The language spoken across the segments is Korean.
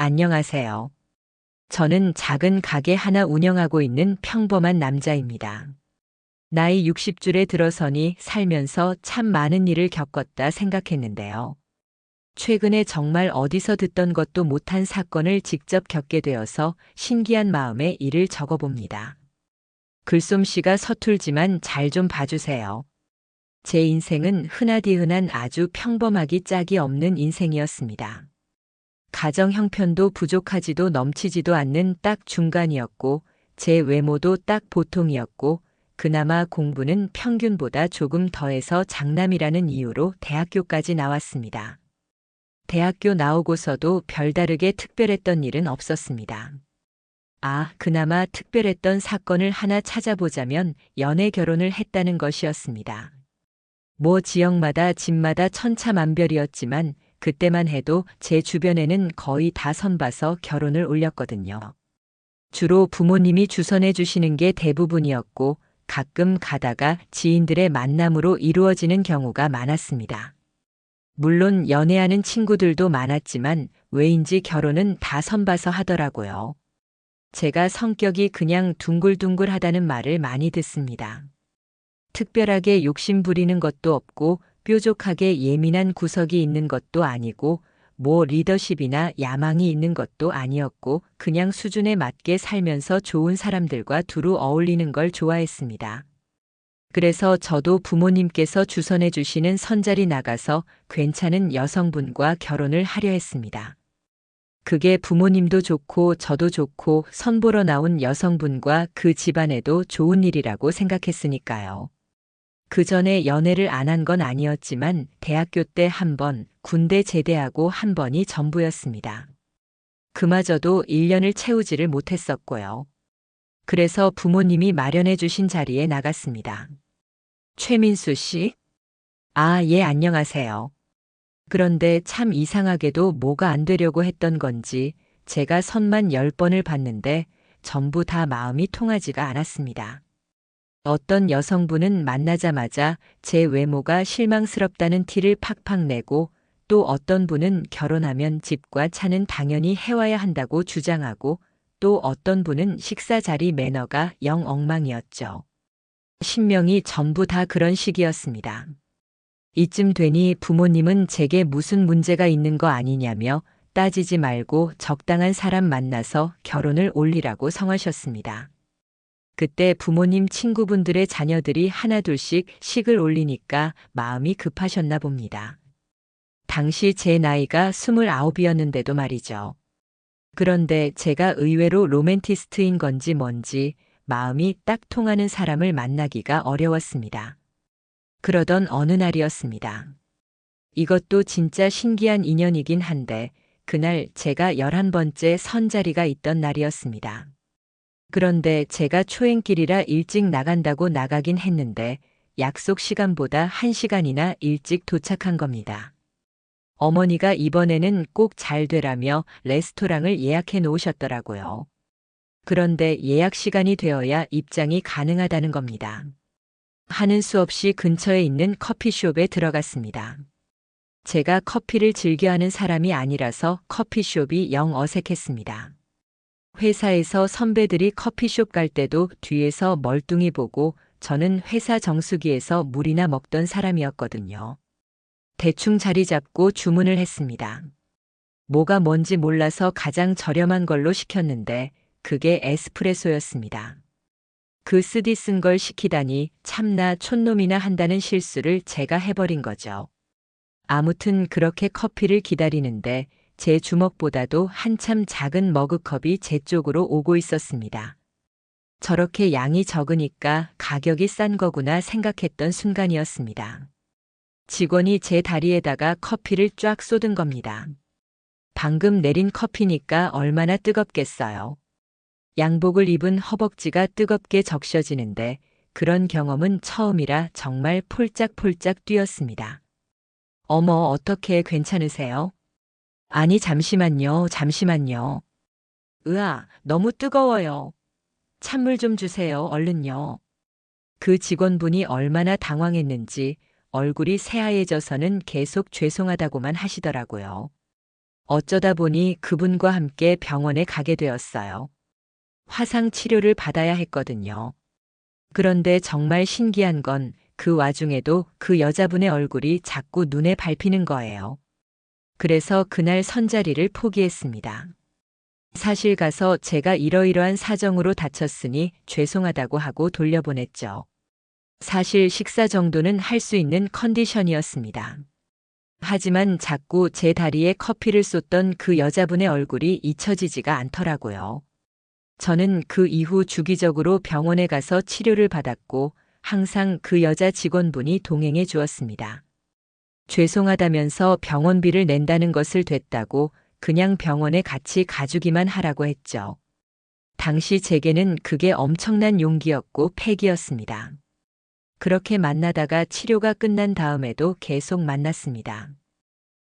안녕하세요. 저는 작은 가게 하나 운영하고 있는 평범한 남자입니다. 나이 60줄에 들어서니 살면서 참 많은 일을 겪었다 생각했는데요. 최근에 정말 어디서 듣던 것도 못한 사건을 직접 겪게 되어서 신기한 마음에 일을 적어봅니다. 글솜씨가 서툴지만 잘 좀 봐주세요. 제 인생은 흔하디흔한 아주 평범하기 짝이 없는 인생이었습니다. 가정 형편도 부족하지도 넘치지도 않는 딱 중간이었고, 제 외모도 딱 보통이었고, 그나마 공부는 평균보다 조금 더해서 장남이라는 이유로 대학교까지 나왔습니다. 대학교 나오고서도 별다르게 특별했던 일은 없었습니다. 그나마 특별했던 사건을 하나 찾아보자면 연애 결혼을 했다는 것이었습니다. 지역마다 집마다 천차만별이었지만 그때만 해도 제 주변에는 거의 다 선봐서 결혼을 올렸거든요. 주로 부모님이 주선해 주시는 게 대부분이었고 가끔 가다가 지인들의 만남으로 이루어지는 경우가 많았습니다. 물론 연애하는 친구들도 많았지만 왜인지 결혼은 다 선봐서 하더라고요. 제가 성격이 그냥 둥글둥글하다는 말을 많이 듣습니다. 특별하게 욕심 부리는 것도 없고 뾰족하게 예민한 구석이 있는 것도 아니고 리더십이나 야망이 있는 것도 아니었고 그냥 수준에 맞게 살면서 좋은 사람들과 두루 어울리는 걸 좋아했습니다. 그래서 저도 부모님께서 주선해 주시는 선자리 나가서 괜찮은 여성분과 결혼을 하려 했습니다. 그게 부모님도 좋고 저도 좋고 선보러 나온 여성분과 그 집안에도 좋은 일이라고 생각했으니까요. 그 전에 연애를 안 한 건 아니었지만 대학교 때 한 번, 군대 제대하고 한 번이 전부였습니다. 그마저도 1년을 채우지를 못했었고요. 그래서 부모님이 마련해 주신 자리에 나갔습니다. 최민수 씨? 예, 안녕하세요. 그런데 참 이상하게도 뭐가 안 되려고 했던 건지 제가 선만 10번을 봤는데 전부 다 마음이 통하지가 않았습니다. 어떤 여성분은 만나자마자 제 외모가 실망스럽다는 티를 팍팍 내고 또 어떤 분은 결혼하면 집과 차는 당연히 해와야 한다고 주장하고 또 어떤 분은 식사 자리 매너가 영 엉망이었죠. 신명이 전부 다 그런 식이었습니다. 이쯤 되니 부모님은 제게 무슨 문제가 있는 거 아니냐며 따지지 말고 적당한 사람 만나서 결혼을 올리라고 성하셨습니다. 그때 부모님 친구분들의 자녀들이 하나둘씩 식을 올리니까 마음이 급하셨나 봅니다. 당시 제 나이가 29이었는데도 말이죠. 그런데 제가 의외로 로맨티스트인 건지 뭔지 마음이 딱 통하는 사람을 만나기가 어려웠습니다. 그러던 어느 날이었습니다. 이것도 진짜 신기한 인연이긴 한데 그날 제가 11번째 선자리가 있던 날이었습니다. 그런데 제가 초행길이라 일찍 나간다고 나가긴 했는데 약속 시간보다 1시간이나 일찍 도착한 겁니다. 어머니가 이번에는 꼭 잘 되라며 레스토랑을 예약해 놓으셨더라고요. 그런데 예약 시간이 되어야 입장이 가능하다는 겁니다. 하는 수 없이 근처에 있는 커피숍에 들어갔습니다. 제가 커피를 즐겨하는 사람이 아니라서 커피숍이 영 어색했습니다. 회사에서 선배들이 커피숍 갈 때도 뒤에서 멀뚱히 보고 저는 회사 정수기에서 물이나 먹던 사람이었거든요. 대충 자리 잡고 주문을 했습니다. 뭐가 뭔지 몰라서 가장 저렴한 걸로 시켰는데 그게 에스프레소였습니다. 그 쓰디 쓴 걸 시키다니 참나 촌놈이나 한다는 실수를 제가 해버린 거죠. 아무튼 그렇게 커피를 기다리는데 제 주먹보다도 한참 작은 머그컵이 제 쪽으로 오고 있었습니다. 저렇게 양이 적으니까 가격이 싼 거구나 생각했던 순간이었습니다. 직원이 제 다리에다가 커피를 쫙 쏟은 겁니다. 방금 내린 커피니까 얼마나 뜨겁겠어요. 양복을 입은 허벅지가 뜨겁게 적셔지는데 그런 경험은 처음이라 정말 폴짝폴짝 뛰었습니다. 어머, 어떻게 괜찮으세요? 아니, 잠시만요, 잠시만요. 너무 뜨거워요. 찬물 좀 주세요, 얼른요. 그 직원분이 얼마나 당황했는지 얼굴이 새하얘져서는 계속 죄송하다고만 하시더라고요. 어쩌다 보니 그분과 함께 병원에 가게 되었어요. 화상 치료를 받아야 했거든요. 그런데 정말 신기한 건 그 와중에도 그 여자분의 얼굴이 자꾸 눈에 밟히는 거예요. 그래서 그날 선자리를 포기했습니다. 사실 가서 제가 이러이러한 사정으로 다쳤으니 죄송하다고 하고 돌려보냈죠. 사실 식사 정도는 할 수 있는 컨디션이었습니다. 하지만 자꾸 제 다리에 커피를 쏟던 그 여자분의 얼굴이 잊혀지지가 않더라고요. 저는 그 이후 주기적으로 병원에 가서 치료를 받았고 항상 그 여자 직원분이 동행해 주었습니다. 죄송하다면서 병원비를 낸다는 것을 됐다고 그냥 병원에 같이 가주기만 하라고 했죠. 당시 제게는 그게 엄청난 용기였고 패기였습니다. 그렇게 만나다가 치료가 끝난 다음에도 계속 만났습니다.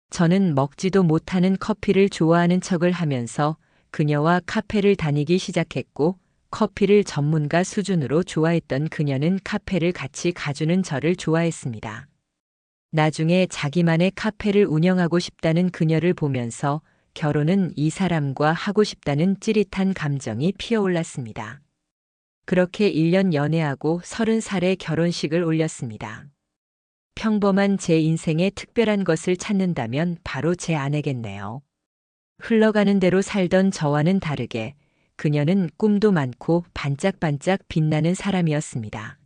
저는 먹지도 못하는 커피를 좋아하는 척을 하면서 그녀와 카페를 다니기 시작했고 커피를 전문가 수준으로 좋아했던 그녀는 카페를 같이 가주는 저를 좋아했습니다. 나중에 자기만의 카페를 운영하고 싶다는 그녀를 보면서 결혼은 이 사람과 하고 싶다는 찌릿한 감정이 피어올랐습니다. 그렇게 1년 연애하고 30살에 결혼식을 올렸습니다. 평범한 제 인생에 특별한 것을 찾는다면 바로 제 아내겠네요. 흘러가는 대로 살던 저와는 다르게 그녀는 꿈도 많고 반짝반짝 빛나는 사람이었습니다.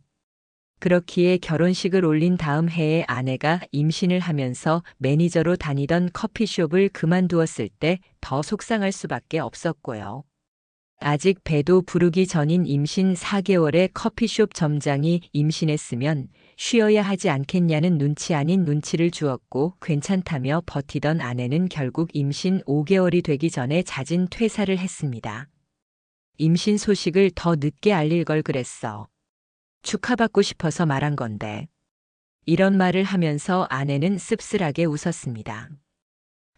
그렇기에 결혼식을 올린 다음 해에 아내가 임신을 하면서 매니저로 다니던 커피숍을 그만두었을 때 더 속상할 수밖에 없었고요. 아직 배도 부르기 전인 임신 4개월의 커피숍 점장이 임신했으면 쉬어야 하지 않겠냐는 눈치 아닌 눈치를 주었고 괜찮다며 버티던 아내는 결국 임신 5개월이 되기 전에 잦은 퇴사를 했습니다. 임신 소식을 더 늦게 알릴 걸 그랬어. 축하받고 싶어서 말한 건데. 이런 말을 하면서 아내는 씁쓸하게 웃었습니다.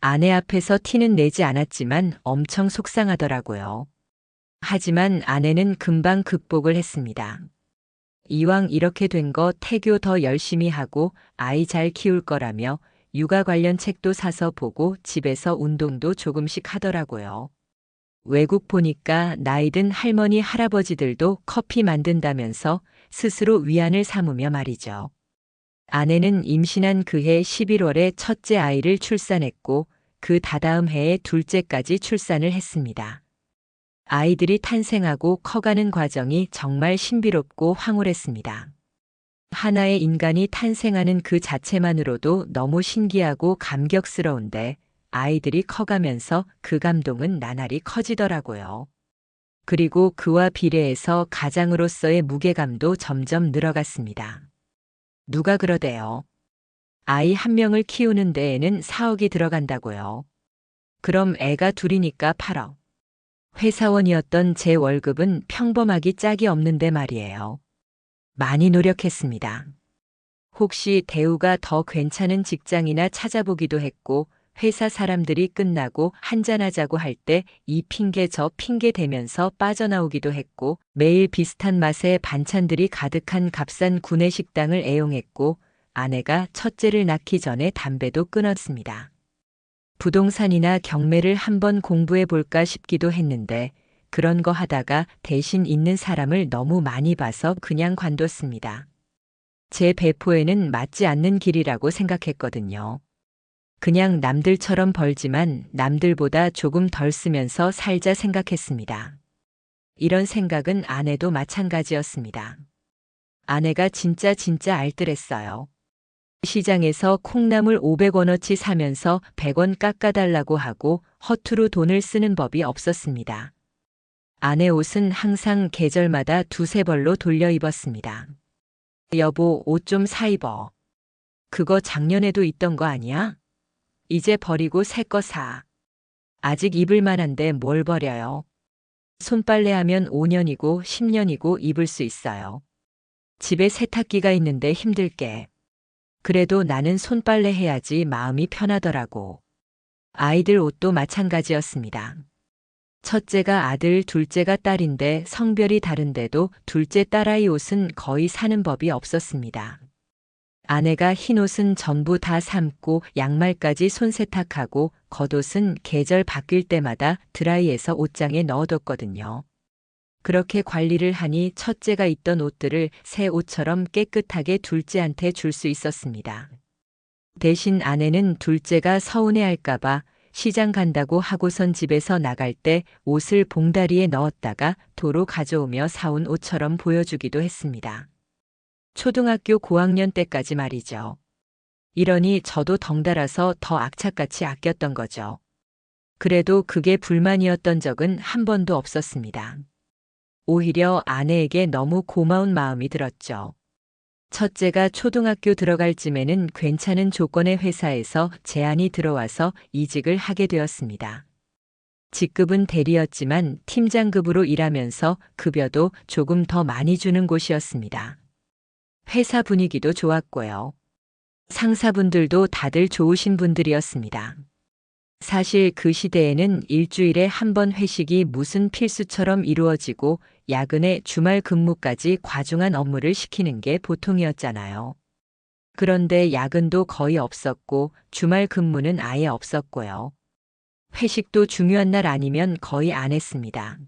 아내 앞에서 티는 내지 않았지만 엄청 속상하더라고요. 하지만 아내는 금방 극복을 했습니다. 이왕 이렇게 된 거 태교 더 열심히 하고 아이 잘 키울 거라며 육아 관련 책도 사서 보고 집에서 운동도 조금씩 하더라고요. 외국 보니까 나이든 할머니 할아버지들도 커피 만든다면서 스스로 위안을 삼으며 말이죠. 아내는 임신한 그해 11월에 첫째 아이를 출산했고 그 다다음 해에 둘째까지 출산을 했습니다. 아이들이 탄생하고 커가는 과정이 정말 신비롭고 황홀했습니다. 하나의 인간이 탄생하는 그 자체만으로도 너무 신기하고 감격스러운데 아이들이 커가면서 그 감동은 나날이 커지더라고요. 그리고 그와 비례해서 가장으로서의 무게감도 점점 늘어갔습니다. 누가 그러대요. 아이 한 명을 키우는 데에는 4억이 들어간다고요. 그럼 애가 둘이니까 8억. 회사원이었던 제 월급은 평범하기 짝이 없는데 말이에요. 많이 노력했습니다. 혹시 대우가 더 괜찮은 직장이나 찾아보기도 했고 회사 사람들이 끝나고 한잔하자고 할 때 이 핑계 저 핑계 대면서 빠져나오기도 했고 매일 비슷한 맛의 반찬들이 가득한 값싼 구내식당을 애용했고 아내가 첫째를 낳기 전에 담배도 끊었습니다. 부동산이나 경매를 한번 공부해 볼까 싶기도 했는데 그런 거 하다가 대신 있는 사람을 너무 많이 봐서 그냥 관뒀습니다. 제 배포에는 맞지 않는 길이라고 생각했거든요. 그냥 남들처럼 벌지만 남들보다 조금 덜 쓰면서 살자 생각했습니다. 이런 생각은 아내도 마찬가지였습니다. 아내가 진짜 알뜰했어요. 시장에서 콩나물 500원어치 사면서 100원 깎아달라고 하고 허투루 돈을 쓰는 법이 없었습니다. 아내 옷은 항상 계절마다 두세 벌로 돌려 입었습니다. 여보, 옷 좀 사 입어. 그거 작년에도 있던 거 아니야? 이제 버리고 새 거 사. 아직 입을 만한데 뭘 버려요? 손빨래하면 5년이고 10년이고 입을 수 있어요. 집에 세탁기가 있는데 힘들게. 그래도 나는 손빨래 해야지 마음이 편하더라고. 아이들 옷도 마찬가지였습니다. 첫째가 아들, 둘째가 딸인데 성별이 다른데도 둘째 딸아이 옷은 거의 사는 법이 없었습니다. 아내가 흰옷은 전부 다 삶고 양말까지 손세탁하고 겉옷은 계절 바뀔 때마다 드라이해서 옷장에 넣어뒀거든요. 그렇게 관리를 하니 첫째가 입던 옷들을 새 옷처럼 깨끗하게 둘째한테 줄 수 있었습니다. 대신 아내는 둘째가 서운해할까봐 시장 간다고 하고선 집에서 나갈 때 옷을 봉다리에 넣었다가 도로 가져오며 사온 옷처럼 보여주기도 했습니다. 초등학교 고학년 때까지 말이죠. 이러니 저도 덩달아서 더 악착같이 아꼈던 거죠. 그래도 그게 불만이었던 적은 한 번도 없었습니다. 오히려 아내에게 너무 고마운 마음이 들었죠. 첫째가 초등학교 들어갈 쯤에는 괜찮은 조건의 회사에서 제안이 들어와서 이직을 하게 되었습니다. 직급은 대리였지만 팀장급으로 일하면서 급여도 조금 더 많이 주는 곳이었습니다. 회사 분위기도 좋았고요. 상사분들도 다들 좋으신 분들이었습니다. 사실 그 시대에는 일주일에 한 번 회식이 무슨 필수처럼 이루어지고 야근에 주말 근무까지 과중한 업무를 시키는 게 보통이었잖아요. 그런데 야근도 거의 없었고 주말 근무는 아예 없었고요. 회식도 중요한 날 아니면 거의 안 했습니다.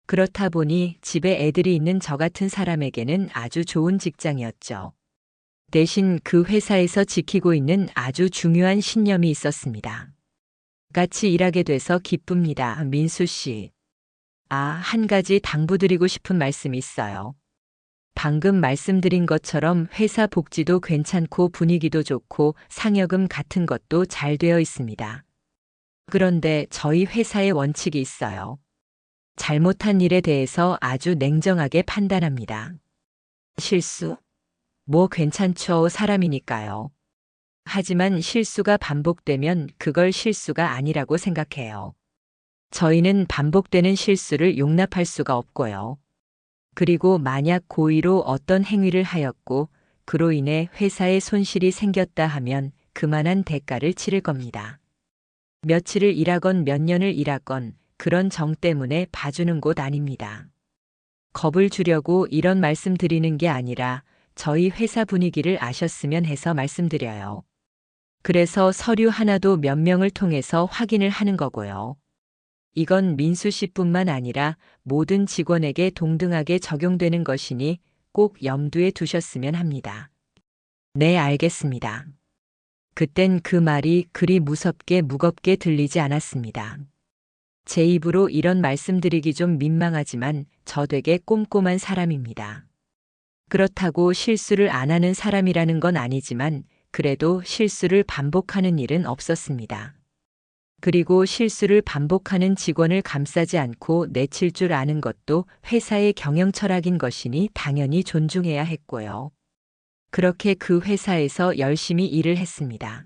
그렇다 보니 집에 애들이 있는 저 같은 사람에게는 아주 좋은 직장이었죠. 대신 그 회사에서 지키고 있는 아주 중요한 신념이 있었습니다. 같이 일하게 돼서 기쁩니다, 민수 씨. 한 가지 당부드리고 싶은 말씀이 있어요. 방금 말씀드린 것처럼 회사 복지도 괜찮고 분위기도 좋고 상여금 같은 것도 잘 되어 있습니다. 그런데 저희 회사에 원칙이 있어요. 잘못한 일에 대해서 아주 냉정하게 판단합니다. 실수? 뭐 괜찮죠, 사람이니까요. 하지만 실수가 반복되면 그걸 실수가 아니라고 생각해요. 저희는 반복되는 실수를 용납할 수가 없고요. 그리고 만약 고의로 어떤 행위를 하였고 그로 인해 회사에 손실이 생겼다 하면 그만한 대가를 치를 겁니다. 며칠을 일하건 몇 년을 일하건 그런 정 때문에 봐주는 곳 아닙니다. 겁을 주려고 이런 말씀 드리는 게 아니라 저희 회사 분위기를 아셨으면 해서 말씀드려요. 그래서 서류 하나도 몇 명을 통해서 확인을 하는 거고요. 이건 민수 씨뿐만 아니라 모든 직원에게 동등하게 적용되는 것이니 꼭 염두에 두셨으면 합니다. 네, 알겠습니다. 그땐 그 말이 그리 무겁게 들리지 않았습니다. 제 입으로 이런 말씀드리기 좀 민망하지만 저 되게 꼼꼼한 사람입니다. 그렇다고 실수를 안 하는 사람이라는 건 아니지만 그래도 실수를 반복하는 일은 없었습니다. 그리고 실수를 반복하는 직원을 감싸지 않고 내칠 줄 아는 것도 회사의 경영 철학인 것이니 당연히 존중해야 했고요. 그렇게 그 회사에서 열심히 일을 했습니다.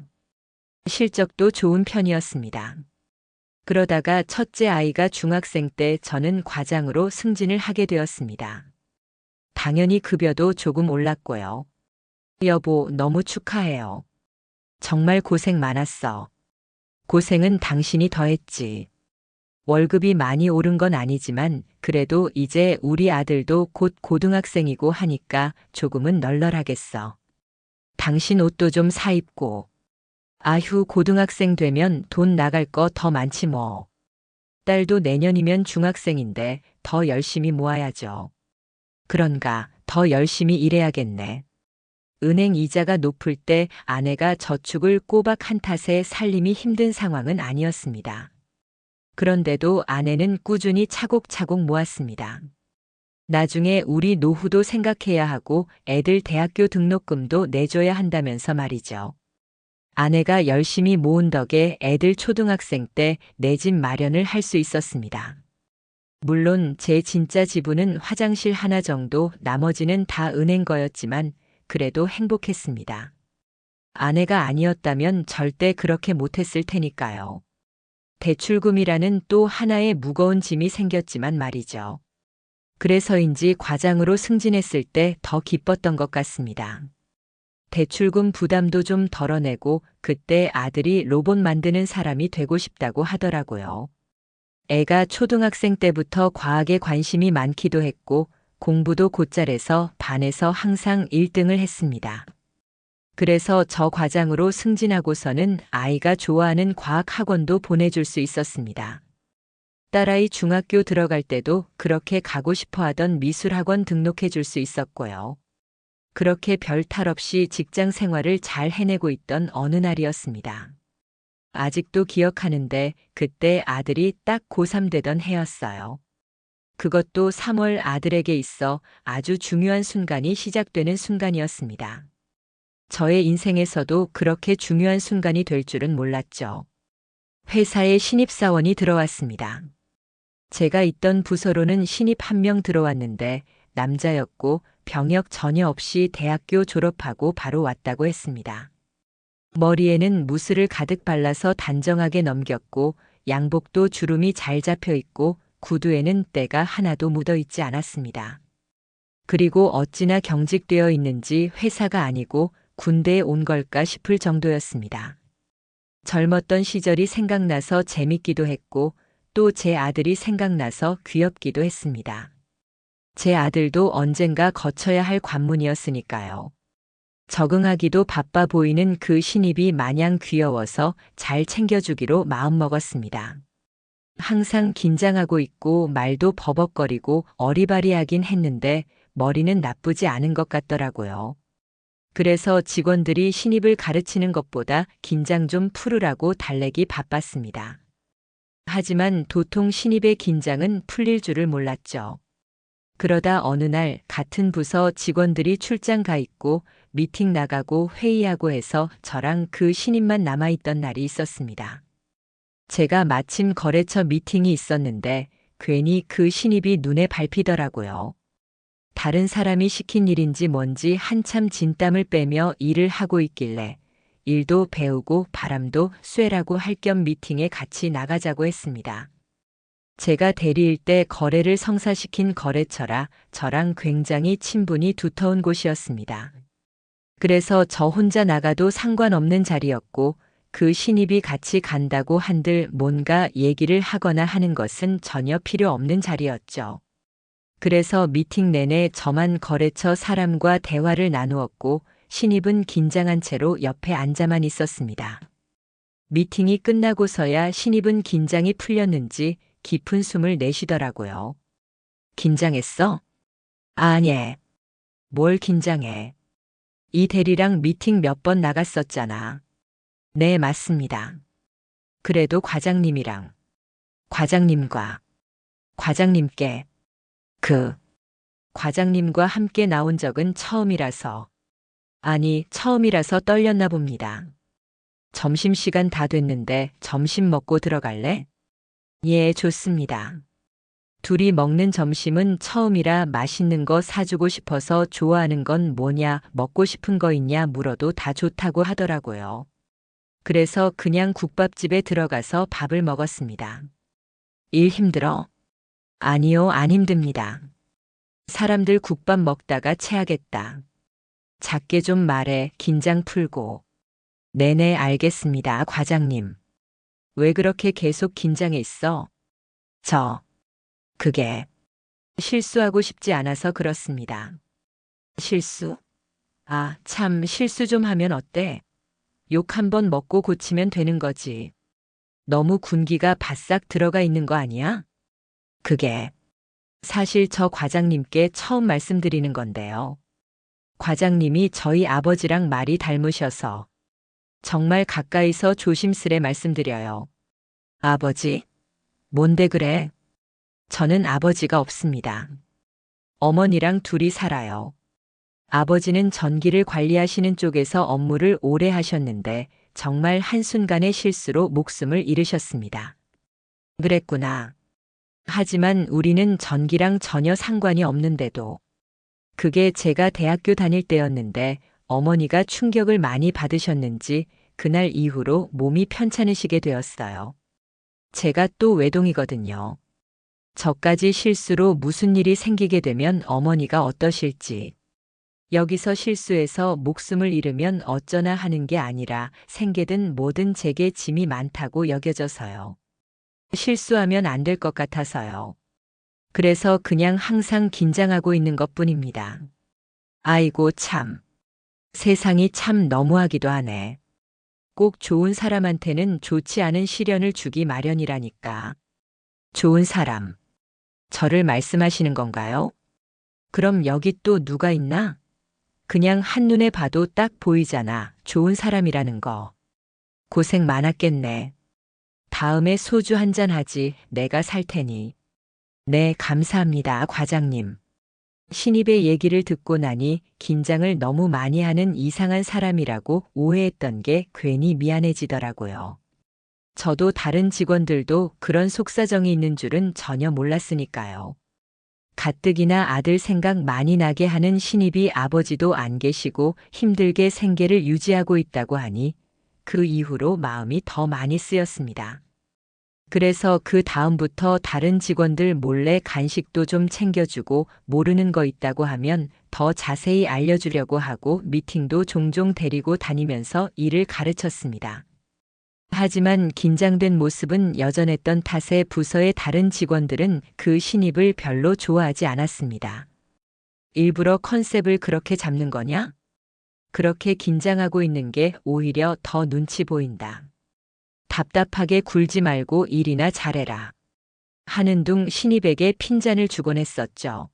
실적도 좋은 편이었습니다. 그러다가 첫째 아이가 중학생 때 저는 과장으로 승진을 하게 되었습니다. 당연히 급여도 조금 올랐고요. 여보, 너무 축하해요. 정말 고생 많았어. 고생은 당신이 더 했지. 월급이 많이 오른 건 아니지만 그래도 이제 우리 아들도 곧 고등학생이고 하니까 조금은 널널하겠어. 당신 옷도 좀 사 입고. 아휴, 고등학생 되면 돈 나갈 거 더 많지 뭐. 딸도 내년이면 중학생인데 더 열심히 모아야죠. 그런가, 더 열심히 일해야겠네. 은행 이자가 높을 때 아내가 저축을 꼬박 한 탓에 살림이 힘든 상황은 아니었습니다. 그런데도 아내는 꾸준히 차곡차곡 모았습니다. 나중에 우리 노후도 생각해야 하고 애들 대학교 등록금도 내줘야 한다면서 말이죠. 아내가 열심히 모은 덕에 애들 초등학생 때 내 집 마련을 할 수 있었습니다. 물론 제 진짜 지분은 화장실 하나 정도, 나머지는 다 은행 거였지만 그래도 행복했습니다. 아내가 아니었다면 절대 그렇게 못했을 테니까요. 대출금이라는 또 하나의 무거운 짐이 생겼지만 말이죠. 그래서인지 과장으로 승진했을 때 더 기뻤던 것 같습니다. 대출금 부담도 좀 덜어내고 그때 아들이 로봇 만드는 사람이 되고 싶다고 하더라고요. 애가 초등학생 때부터 과학에 관심이 많기도 했고 공부도 곧잘해서 반에서 항상 1등을 했습니다. 그래서 저 과장으로 승진하고서는 아이가 좋아하는 과학 학원도 보내줄 수 있었습니다. 딸아이 중학교 들어갈 때도 그렇게 가고 싶어 하던 미술학원 등록해 줄 수 있었고요. 그렇게 별 탈 없이 직장 생활을 잘 해내고 있던 어느 날이었습니다. 아직도 기억하는데 그때 아들이 딱 고3 되던 해였어요. 그것도 3월 아들에게 있어 아주 중요한 순간이 시작되는 순간이었습니다. 저의 인생에서도 그렇게 중요한 순간이 될 줄은 몰랐죠. 회사에 신입사원이 들어왔습니다. 제가 있던 부서로는 신입 한 명 들어왔는데 남자였고 병역 전혀 없이 대학교 졸업하고 바로 왔다고 했습니다. 머리에는 무스를 가득 발라서 단정하게 넘겼고 양복도 주름이 잘 잡혀 있고 구두에는 때가 하나도 묻어 있지 않았습니다. 그리고 어찌나 경직되어 있는지 회사가 아니고 군대에 온 걸까 싶을 정도였습니다. 젊었던 시절이 생각나서 재밌기도 했고 또 제 아들이 생각나서 귀엽기도 했습니다. 제 아들도 언젠가 거쳐야 할 관문이었으니까요. 적응하기도 바빠 보이는 그 신입이 마냥 귀여워서 잘 챙겨주기로 마음먹었습니다. 항상 긴장하고 있고 말도 버벅거리고 어리바리하긴 했는데 머리는 나쁘지 않은 것 같더라고요. 그래서 직원들이 신입을 가르치는 것보다 긴장 좀 풀으라고 달래기 바빴습니다. 하지만 도통 신입의 긴장은 풀릴 줄을 몰랐죠. 그러다 어느 날 같은 부서 직원들이 출장 가 있고 미팅 나가고 회의하고 해서 저랑 그 신입만 남아있던 날이 있었습니다. 제가 마침 거래처 미팅이 있었는데 괜히 그 신입이 눈에 밟히더라고요. 다른 사람이 시킨 일인지 뭔지 한참 진땀을 빼며 일을 하고 있길래 일도 배우고 바람도 쐬라고 할 겸 미팅에 같이 나가자고 했습니다. 제가 대리일 때 거래를 성사시킨 거래처라 저랑 굉장히 친분이 두터운 곳이었습니다. 그래서 저 혼자 나가도 상관없는 자리였고 그 신입이 같이 간다고 한들 뭔가 얘기를 하거나 하는 것은 전혀 필요 없는 자리였죠. 그래서 미팅 내내 저만 거래처 사람과 대화를 나누었고 신입은 긴장한 채로 옆에 앉아만 있었습니다. 미팅이 끝나고서야 신입은 긴장이 풀렸는지 깊은 숨을 내쉬더라고요. 긴장했어? 아니. 뭘 긴장해. 이 대리랑 미팅 몇 번 나갔었잖아. 네, 맞습니다. 그래도 과장님과 과장님께 과장님과 함께 나온 적은 처음이라서 처음이라서 떨렸나 봅니다. 점심시간 다 됐는데 점심 먹고 들어갈래? 예, 좋습니다. 둘이 먹는 점심은 처음이라 맛있는 거 사주고 싶어서 좋아하는 건 뭐냐, 먹고 싶은 거 있냐 물어도 다 좋다고 하더라고요. 그래서 그냥 국밥집에 들어가서 밥을 먹었습니다. 일 힘들어? 아니요, 안 힘듭니다. 사람들 국밥 먹다가 체하겠다. 작게 좀 말해, 긴장 풀고. 네네, 알겠습니다, 과장님. 왜 그렇게 계속 긴장해 있어? 그게 실수하고 싶지 않아서 그렇습니다. 실수? 아, 참, 실수 좀 하면 어때? 욕 한 번 먹고 고치면 되는 거지. 너무 군기가 바싹 들어가 있는 거 아니야? 그게 사실 저 과장님께 처음 말씀드리는 건데요. 과장님이 저희 아버지랑 말이 닮으셔서 정말 가까이서 조심스레 말씀드려요. 아버지? 뭔데 그래? 저는 아버지가 없습니다. 어머니랑 둘이 살아요. 아버지는 전기를 관리하시는 쪽에서 업무를 오래 하셨는데 정말 한순간의 실수로 목숨을 잃으셨습니다. 그랬구나. 하지만 우리는 전기랑 전혀 상관이 없는데도 그게 제가 대학교 다닐 때였는데 어머니가 충격을 많이 받으셨는지 그날 이후로 몸이 편찮으시게 되었어요. 제가 또 외동이거든요. 저까지 실수로 무슨 일이 생기게 되면 어머니가 어떠실지. 여기서 실수해서 목숨을 잃으면 어쩌나 하는 게 아니라 생계든 뭐든 제게 짐이 많다고 여겨져서요. 실수하면 안 될 것 같아서요. 그래서 그냥 항상 긴장하고 있는 것뿐입니다. 아이고 참. 세상이 참 너무하기도 하네. 꼭 좋은 사람한테는 좋지 않은 시련을 주기 마련이라니까. 좋은 사람. 저를 말씀하시는 건가요? 그럼 여기 또 누가 있나? 그냥 한눈에 봐도 딱 보이잖아. 좋은 사람이라는 거. 고생 많았겠네. 다음에 소주 한잔 하지. 내가 살 테니. 네, 감사합니다, 과장님. 신입의 얘기를 듣고 나니 긴장을 너무 많이 하는 이상한 사람이라고 오해했던 게 괜히 미안해지더라고요. 저도 다른 직원들도 그런 속사정이 있는 줄은 전혀 몰랐으니까요. 가뜩이나 아들 생각 많이 나게 하는 신입이 아버지도 안 계시고 힘들게 생계를 유지하고 있다고 하니 그 이후로 마음이 더 많이 쓰였습니다. 그래서 그 다음부터 다른 직원들 몰래 간식도 좀 챙겨주고 모르는 거 있다고 하면 더 자세히 알려주려고 하고 미팅도 종종 데리고 다니면서 일을 가르쳤습니다. 하지만 긴장된 모습은 여전했던 탓에 부서의 다른 직원들은 그 신입을 별로 좋아하지 않았습니다. 일부러 컨셉을 그렇게 잡는 거냐? 그렇게 긴장하고 있는 게 오히려 더 눈치 보인다. 답답하게 굴지 말고 일이나 잘해라. 하는 둥 신입에게 핀잔을 주곤 했었죠.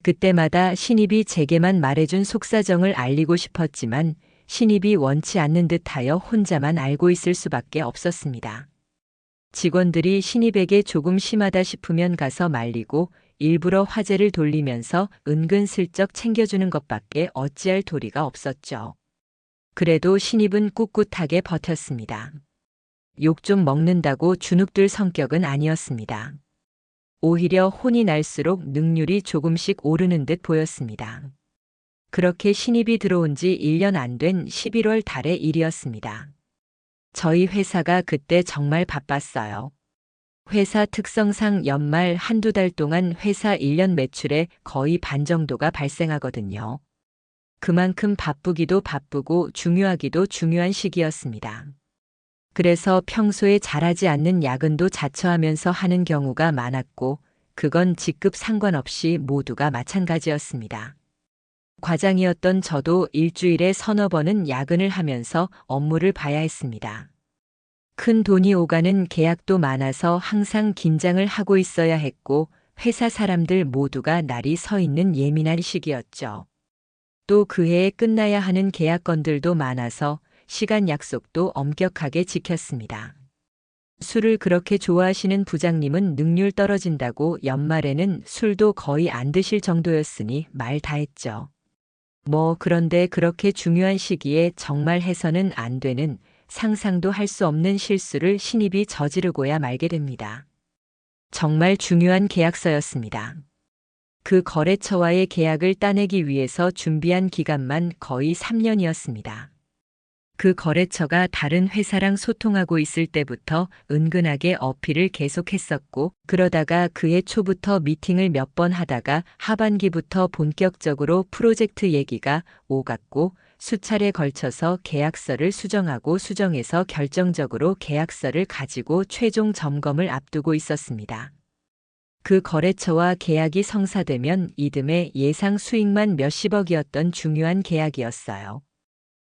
그때마다 신입이 제게만 말해준 속사정을 알리고 싶었지만 신입이 원치 않는 듯하여 혼자만 알고 있을 수밖에 없었습니다. 직원들이 신입에게 조금 심하다 싶으면 가서 말리고 일부러 화제를 돌리면서 은근슬쩍 챙겨주는 것밖에 어찌할 도리가 없었죠. 그래도 신입은 꿋꿋하게 버텼습니다. 욕 좀 먹는다고 주눅들 성격은 아니었습니다. 오히려 혼이 날수록 능률이 조금씩 오르는 듯 보였습니다. 그렇게 신입이 들어온 지 1년 안 된 11월 달의 일이었습니다. 저희 회사가 그때 정말 바빴어요. 회사 특성상 연말 한두 달 동안 회사 1년 매출의 거의 반 정도가 발생하거든요. 그만큼 바쁘기도 바쁘고 중요하기도 중요한 시기였습니다. 그래서 평소에 잘하지 않는 야근도 자처하면서 하는 경우가 많았고, 그건 직급 상관없이 모두가 마찬가지였습니다. 과장이었던 저도 일주일에 서너 번은 야근을 하면서 업무를 봐야 했습니다. 큰 돈이 오가는 계약도 많아서 항상 긴장을 하고 있어야 했고, 회사 사람들 모두가 날이 서 있는 예민한 시기였죠. 또 그 해에 끝나야 하는 계약건들도 많아서 시간 약속도 엄격하게 지켰습니다. 술을 그렇게 좋아하시는 부장님은 능률 떨어진다고 연말에는 술도 거의 안 드실 정도였으니 말 다 했죠. 그런데 그렇게 중요한 시기에 정말 해서는 안 되는 상상도 할 수 없는 실수를 신입이 저지르고야 말게 됩니다. 정말 중요한 계약서였습니다. 그 거래처와의 계약을 따내기 위해서 준비한 기간만 거의 3년이었습니다. 그 거래처가 다른 회사랑 소통하고 있을 때부터 은근하게 어필을 계속했었고, 그러다가 그해 초부터 미팅을 몇 번 하다가 하반기부터 본격적으로 프로젝트 얘기가 오갔고, 수차례 걸쳐서 계약서를 수정하고 수정해서 결정적으로 계약서를 가지고 최종 점검을 앞두고 있었습니다. 그 거래처와 계약이 성사되면 이듬해 예상 수익만 몇십억이었던 중요한 계약이었어요.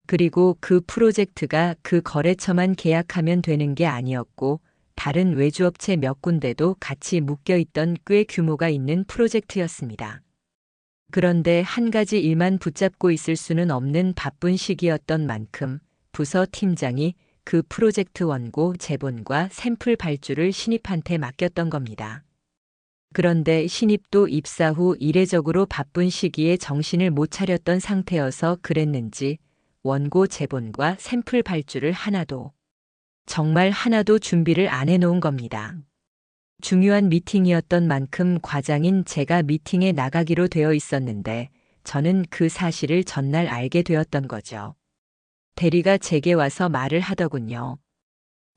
그리고 그 프로젝트가 그 거래처만 계약하면 되는 게 아니었고, 다른 외주업체 몇 군데도 같이 묶여있던 꽤 규모가 있는 프로젝트였습니다. 그런데 한 가지 일만 붙잡고 있을 수는 없는 바쁜 시기였던 만큼 부서 팀장이 그 프로젝트 원고 제본과 샘플 발주를 신입한테 맡겼던 겁니다. 그런데 신입도 입사 후 이례적으로 바쁜 시기에 정신을 못 차렸던 상태여서 그랬는지 원고 제본과 샘플 발주를 정말 하나도 준비를 안 해놓은 겁니다. 중요한 미팅이었던 만큼 과장인 제가 미팅에 나가기로 되어 있었는데 저는 그 사실을 전날 알게 되었던 거죠. 대리가 제게 와서 말을 하더군요.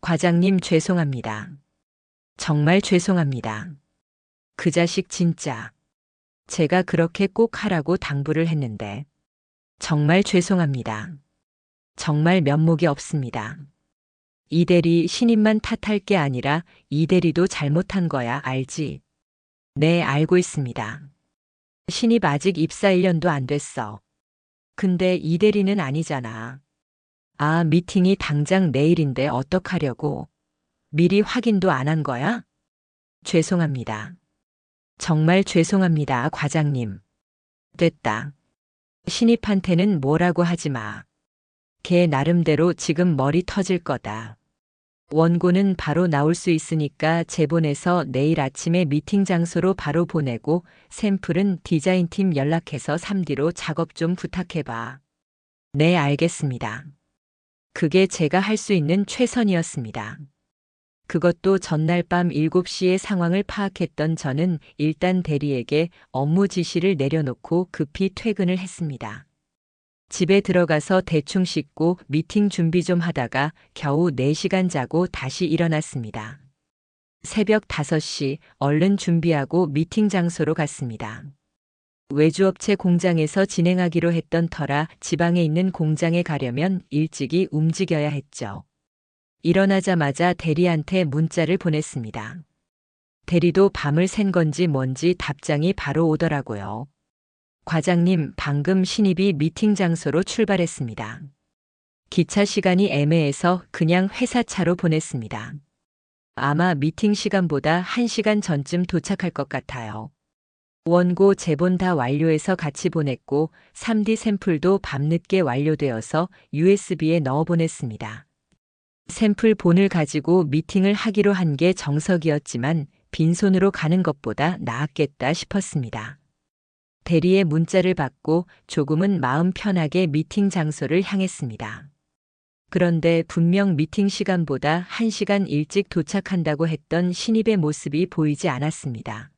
과장님 죄송합니다. 정말 죄송합니다. 그 자식 진짜. 제가 그렇게 꼭 하라고 당부를 했는데. 정말 죄송합니다. 정말 면목이 없습니다. 이 대리 신입만 탓할 게 아니라 이 대리도 잘못한 거야, 알지? 네, 알고 있습니다. 신입 아직 입사 1년도 안 됐어. 근데 이 대리는 아니잖아. 아, 미팅이 당장 내일인데 어떡하려고. 미리 확인도 안 한 거야? 죄송합니다. 정말 죄송합니다, 과장님. 됐다. 신입한테는 뭐라고 하지 마. 걔 나름대로 지금 머리 터질 거다. 원고는 바로 나올 수 있으니까 제본해서 내일 아침에 미팅 장소로 바로 보내고 샘플은 디자인팀 연락해서 3D로 작업 좀 부탁해봐. 네, 알겠습니다. 그게 제가 할 수 있는 최선이었습니다. 그것도 전날 밤 7시에 상황을 파악했던 저는 일단 대리에게 업무 지시를 내려놓고 급히 퇴근을 했습니다. 집에 들어가서 대충 씻고 미팅 준비 좀 하다가 겨우 4시간 자고 다시 일어났습니다. 새벽 5시 얼른 준비하고 미팅 장소로 갔습니다. 외주업체 공장에서 진행하기로 했던 터라 지방에 있는 공장에 가려면 일찍이 움직여야 했죠. 일어나자마자 대리한테 문자를 보냈습니다. 대리도 밤을 샌 건지 뭔지 답장이 바로 오더라고요. 과장님, 방금 신입이 미팅 장소로 출발했습니다. 기차 시간이 애매해서 그냥 회사 차로 보냈습니다. 아마 미팅 시간보다 1시간 전쯤 도착할 것 같아요. 원고 제본 다 완료해서 같이 보냈고 3D 샘플도 밤늦게 완료되어서 USB에 넣어 보냈습니다. 샘플 본을 가지고 미팅을 하기로 한 게 정석이었지만 빈손으로 가는 것보다 나았겠다 싶었습니다. 대리의 문자를 받고 조금은 마음 편하게 미팅 장소를 향했습니다. 그런데 분명 미팅 시간보다 1시간 일찍 도착한다고 했던 신입의 모습이 보이지 않았습니다.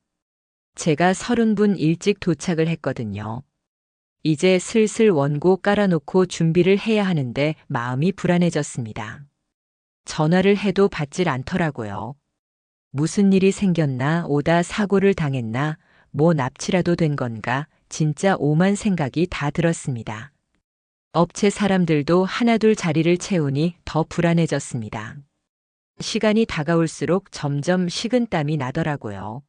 제가 30분 일찍 도착을 했거든요. 이제 슬슬 원고 깔아놓고 준비를 해야 하는데 마음이 불안해졌습니다. 전화를 해도 받질 않더라고요. 무슨 일이 생겼나, 오다 사고를 당했나, 뭐 납치라도 된 건가, 진짜 오만 생각이 다 들었습니다. 업체 사람들도 하나둘 자리를 채우니 더 불안해졌습니다. 시간이 다가올수록 점점 식은땀이 나더라고요.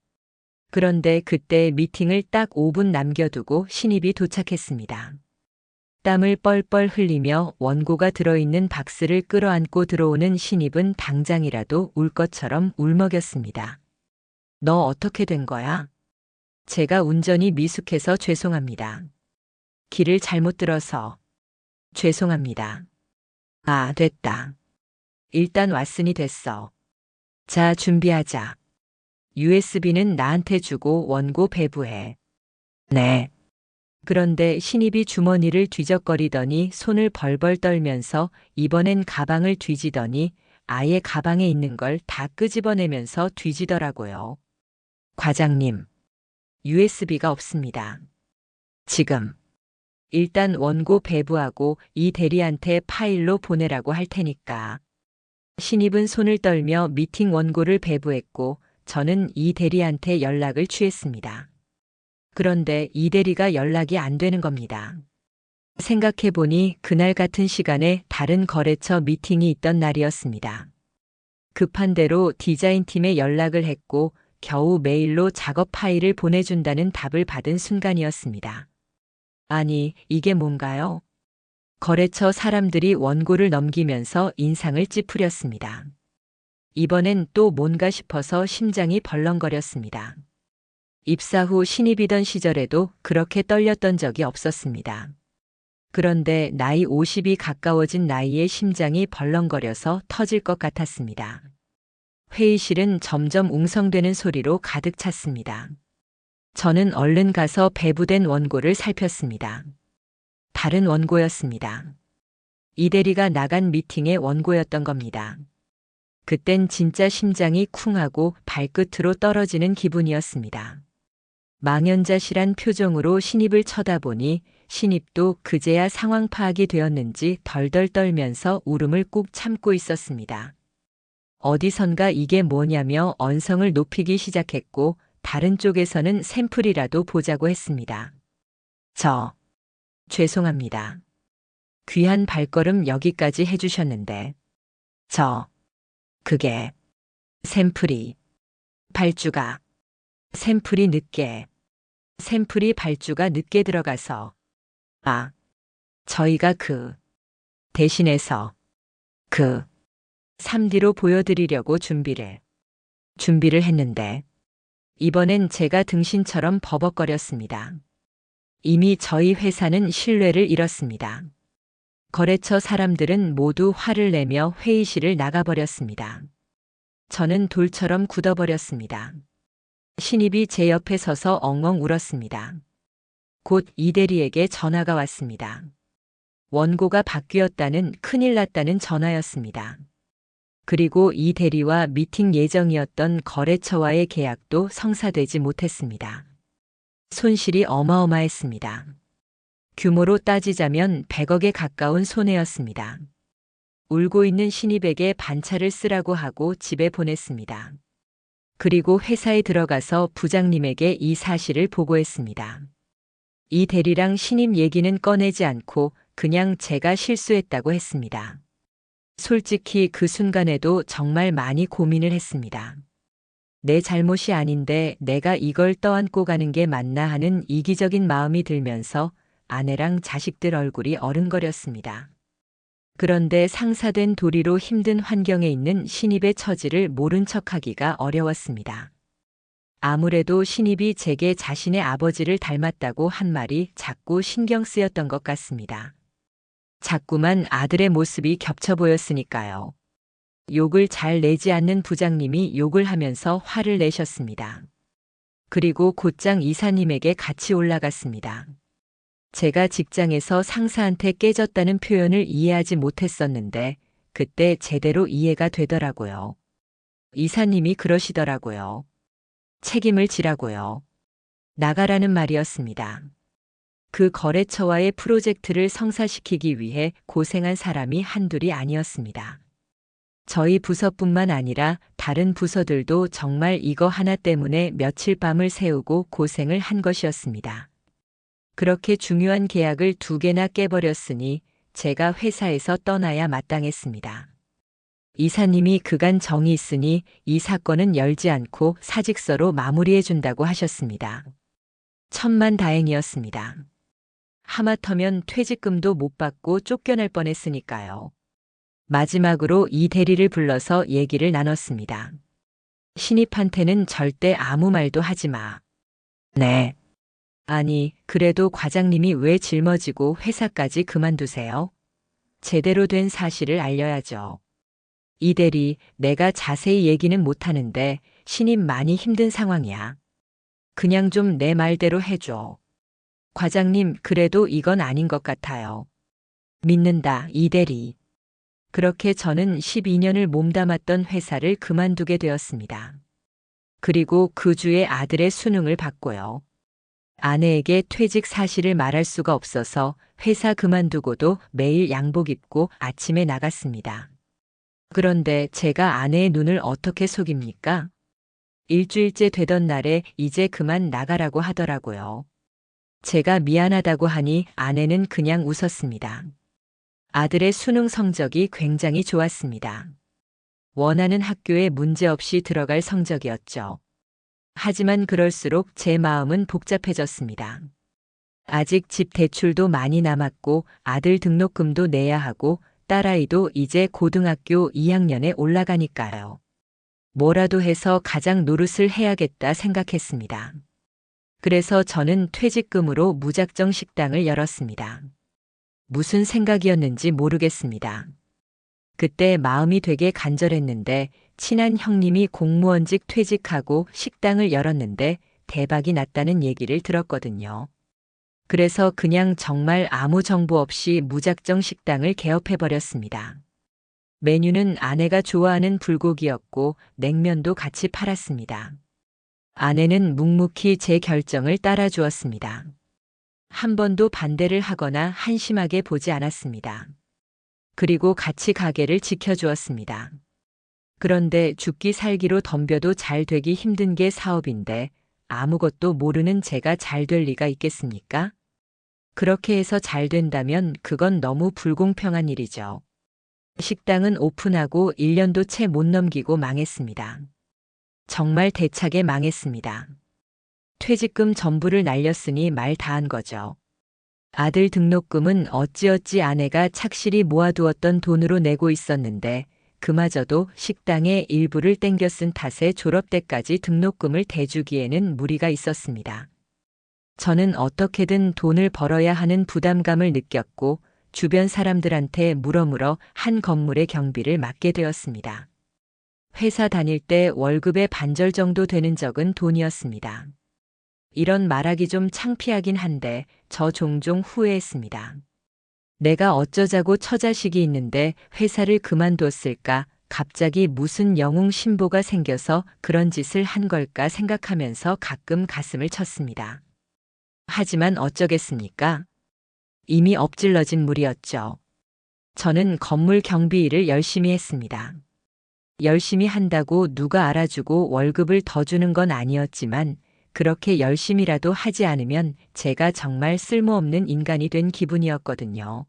그런데 그때 미팅을 딱 5분 남겨두고 신입이 도착했습니다. 땀을 뻘뻘 흘리며 원고가 들어있는 박스를 끌어안고 들어오는 신입은 당장이라도 울 것처럼 울먹였습니다. 너 어떻게 된 거야? 제가 운전이 미숙해서 죄송합니다. 길을 잘못 들어서. 죄송합니다. 아, 됐다. 일단 왔으니 됐어. 자, 준비하자. USB는 나한테 주고 원고 배부해. 네. 그런데 신입이 주머니를 뒤적거리더니 손을 벌벌 떨면서 이번엔 가방을 뒤지더니 아예 가방에 있는 걸 다 끄집어내면서 뒤지더라고요. 과장님, USB가 없습니다. 지금. 일단 원고 배부하고 이 대리한테 파일로 보내라고 할 테니까. 신입은 손을 떨며 미팅 원고를 배부했고 저는 이 대리한테 연락을 취했습니다. 그런데 이 대리가 연락이 안 되는 겁니다. 생각해보니 그날 같은 시간에 다른 거래처 미팅이 있던 날이었습니다. 급한 대로 디자인팀에 연락을 했고 겨우 메일로 작업 파일을 보내준다는 답을 받은 순간이었습니다. 아니, 이게 뭔가요? 거래처 사람들이 원고를 넘기면서 인상을 찌푸렸습니다. 이번엔 또 뭔가 싶어서 심장이 벌렁거렸습니다. 입사 후 신입이던 시절에도 그렇게 떨렸던 적이 없었습니다. 그런데 나이 50이 가까워진 나이에 심장이 벌렁거려서 터질 것 같았습니다. 회의실은 점점 웅성대는 소리로 가득 찼습니다. 저는 얼른 가서 배부된 원고를 살폈습니다. 다른 원고였습니다. 이 대리가 나간 미팅의 원고였던 겁니다. 그땐 진짜 심장이 쿵하고 발끝으로 떨어지는 기분이었습니다. 망연자실한 표정으로 신입을 쳐다보니 신입도 그제야 상황 파악이 되었는지 덜덜 떨면서 울음을 꾹 참고 있었습니다. 어디선가 이게 뭐냐며 언성을 높이기 시작했고 다른 쪽에서는 샘플이라도 보자고 했습니다. 죄송합니다. 귀한 발걸음 여기까지 해주셨는데. 그게 샘플이 발주가 늦게 들어가서. 저희가 대신해서 3D로 보여드리려고 준비를 했는데 이번엔 제가 등신처럼 버벅거렸습니다. 이미 저희 회사는 신뢰를 잃었습니다. 거래처 사람들은 모두 화를 내며 회의실을 나가버렸습니다. 저는 돌처럼 굳어버렸습니다. 신입이 제 옆에 서서 엉엉 울었습니다. 곧 이 대리에게 전화가 왔습니다. 원고가 바뀌었다는 큰일 났다는 전화였습니다. 그리고 이 대리와 미팅 예정이었던 거래처와의 계약도 성사되지 못했습니다. 손실이 어마어마했습니다. 규모로 따지자면 100억에 가까운 손해였습니다. 울고 있는 신입에게 반차를 쓰라고 하고 집에 보냈습니다. 그리고 회사에 들어가서 부장님에게 이 사실을 보고했습니다. 이 대리랑 신입 얘기는 꺼내지 않고 그냥 제가 실수했다고 했습니다. 솔직히 그 순간에도 정말 많이 고민을 했습니다. 내 잘못이 아닌데 내가 이걸 떠안고 가는 게 맞나 하는 이기적인 마음이 들면서 아내랑 자식들 얼굴이 어른거렸습니다. 그런데 상사된 도리로 힘든 환경에 있는 신입의 처지를 모른 척하기가 어려웠습니다. 아무래도 신입이 제게 자신의 아버지를 닮았다고 한 말이 자꾸 신경 쓰였던 것 같습니다. 자꾸만 아들의 모습이 겹쳐 보였으니까요. 욕을 잘 내지 않는 부장님이 욕을 하면서 화를 내셨습니다. 그리고 곧장 이사님에게 같이 올라갔습니다. 제가 직장에서 상사한테 깨졌다는 표현을 이해하지 못했었는데 그때 제대로 이해가 되더라고요. 이사님이 그러시더라고요. 책임을 지라고요. 나가라는 말이었습니다. 그 거래처와의 프로젝트를 성사시키기 위해 고생한 사람이 한둘이 아니었습니다. 저희 부서뿐만 아니라 다른 부서들도 정말 이거 하나 때문에 며칠 밤을 새우고 고생을 한 것이었습니다. 그렇게 중요한 계약을 2개나 깨버렸으니 제가 회사에서 떠나야 마땅했습니다. 이사님이 그간 정이 있으니 이 사건은 열지 않고 사직서로 마무리해준다고 하셨습니다. 천만다행이었습니다. 하마터면 퇴직금도 못 받고 쫓겨날 뻔했으니까요. 마지막으로 이 대리를 불러서 얘기를 나눴습니다. 신입한테는 절대 아무 말도 하지 마. 네. 아니, 그래도 과장님이 왜 짊어지고 회사까지 그만두세요? 제대로 된 사실을 알려야죠. 이 대리, 내가 자세히 얘기는 못하는데 신입 많이 힘든 상황이야. 그냥 좀 내 말대로 해줘. 과장님, 그래도 이건 아닌 것 같아요. 믿는다, 이 대리. 그렇게 저는 12년을 몸담았던 회사를 그만두게 되었습니다. 그리고 그 주에 아들의 수능을 봤고요. 아내에게 퇴직 사실을 말할 수가 없어서 회사 그만두고도 매일 양복 입고 아침에 나갔습니다. 그런데 제가 아내의 눈을 어떻게 속입니까? 일주일째 되던 날에 이제 그만 나가라고 하더라고요. 제가 미안하다고 하니 아내는 그냥 웃었습니다. 아들의 수능 성적이 굉장히 좋았습니다. 원하는 학교에 문제없이 들어갈 성적이었죠. 하지만 그럴수록 제 마음은 복잡해졌습니다. 아직 집 대출도 많이 남았고 아들 등록금도 내야 하고 딸아이도 이제 고등학교 2학년에 올라가니까요. 뭐라도 해서 가장 노릇을 해야겠다 생각했습니다. 그래서 저는 퇴직금으로 무작정 식당을 열었습니다. 무슨 생각이었는지 모르겠습니다. 그때 마음이 되게 간절했는데 친한 형님이 공무원직 퇴직하고 식당을 열었는데 대박이 났다는 얘기를 들었거든요. 그래서 그냥 정말 아무 정보 없이 무작정 식당을 개업해버렸습니다. 메뉴는 아내가 좋아하는 불고기였고 냉면도 같이 팔았습니다. 아내는 묵묵히 제 결정을 따라주었습니다. 한 번도 반대를 하거나 한심하게 보지 않았습니다. 그리고 같이 가게를 지켜주었습니다. 그런데 죽기 살기로 덤벼도 잘 되기 힘든 게 사업인데 아무것도 모르는 제가 잘 될 리가 있겠습니까? 그렇게 해서 잘 된다면 그건 너무 불공평한 일이죠. 식당은 오픈하고 1년도 채 못 넘기고 망했습니다. 정말 대차게 망했습니다. 퇴직금 전부를 날렸으니 말 다 한 거죠. 아들 등록금은 어찌어찌 아내가 착실히 모아두었던 돈으로 내고 있었는데 그마저도 식당에 일부를 땡겨 쓴 탓에 졸업 때까지 등록금을 대주기에는 무리가 있었습니다. 저는 어떻게든 돈을 벌어야 하는 부담감을 느꼈고 주변 사람들한테 물어물어 한 건물의 경비를 맡게 되었습니다. 회사 다닐 때 월급의 반절 정도 되는 적은 돈이었습니다. 이런 말하기 좀 창피하긴 한데 저 종종 후회했습니다. 내가 어쩌자고 처자식이 있는데 회사를 그만뒀을까? 갑자기 무슨 영웅 신보가 생겨서 그런 짓을 한 걸까 생각하면서 가끔 가슴을 쳤습니다. 하지만 어쩌겠습니까? 이미 엎질러진 물이었죠. 저는 건물 경비 일을 열심히 했습니다. 열심히 한다고 누가 알아주고 월급을 더 주는 건 아니었지만 그렇게 열심히라도 하지 않으면 제가 정말 쓸모없는 인간이 된 기분이었거든요.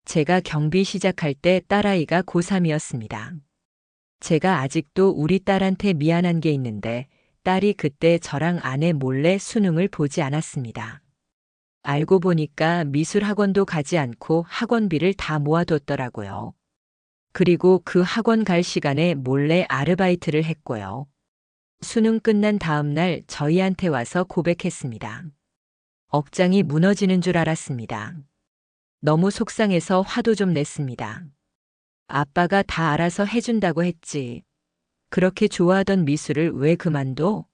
제가 경비 시작할 때 딸아이가 고3이었습니다. 제가 아직도 우리 딸한테 미안한 게 있는데 딸이 그때 저랑 아내 몰래 수능을 보지 않았습니다. 알고 보니까 미술 학원도 가지 않고 학원비를 다 모아뒀더라고요. 그리고 그 학원 갈 시간에 몰래 아르바이트를 했고요. 수능 끝난 다음 날 저희한테 와서 고백했습니다. 억장이 무너지는 줄 알았습니다. 너무 속상해서 화도 좀 냈습니다. 아빠가 다 알아서 해준다고 했지. 그렇게 좋아하던 미술을 왜 그만둬?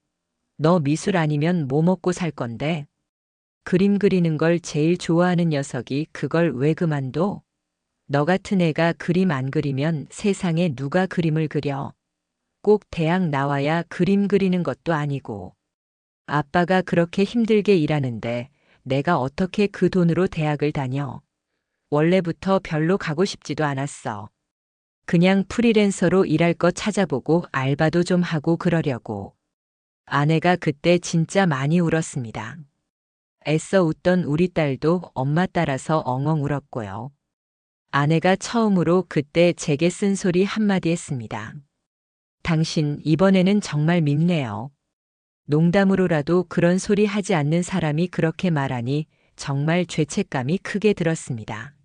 너 미술 아니면 뭐 먹고 살 건데? 그림 그리는 걸 제일 좋아하는 녀석이 그걸 왜 그만둬? 너 같은 애가 그림 안 그리면 세상에 누가 그림을 그려? 꼭 대학 나와야 그림 그리는 것도 아니고. 아빠가 그렇게 힘들게 일하는데 내가 어떻게 그 돈으로 대학을 다녀? 원래부터 별로 가고 싶지도 않았어. 그냥 프리랜서로 일할 거 찾아보고 알바도 좀 하고 그러려고. 아내가 그때 진짜 많이 울었습니다. 애써 웃던 우리 딸도 엄마 따라서 엉엉 울었고요. 아내가 처음으로 그때 제게 쓴소리 한마디 했습니다. 당신 이번에는 정말 밉네요. 농담으로라도 그런 소리 하지 않는 사람이 그렇게 말하니 정말 죄책감이 크게 들었습니다.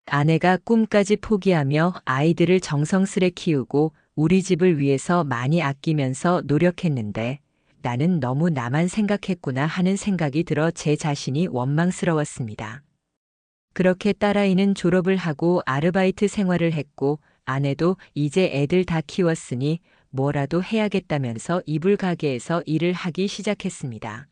아내가 꿈까지 포기하며 아이들을 정성스레 키우고 우리 집을 위해서 많이 아끼면서 노력했는데 나는 너무 나만 생각했구나 하는 생각이 들어 제 자신이 원망스러웠습니다. 그렇게 딸아이는 졸업을 하고 아르바이트 생활을 했고 아내도 이제 애들 다 키웠으니 뭐라도 해야겠다면서 이불 가게에서 일을 하기 시작했습니다.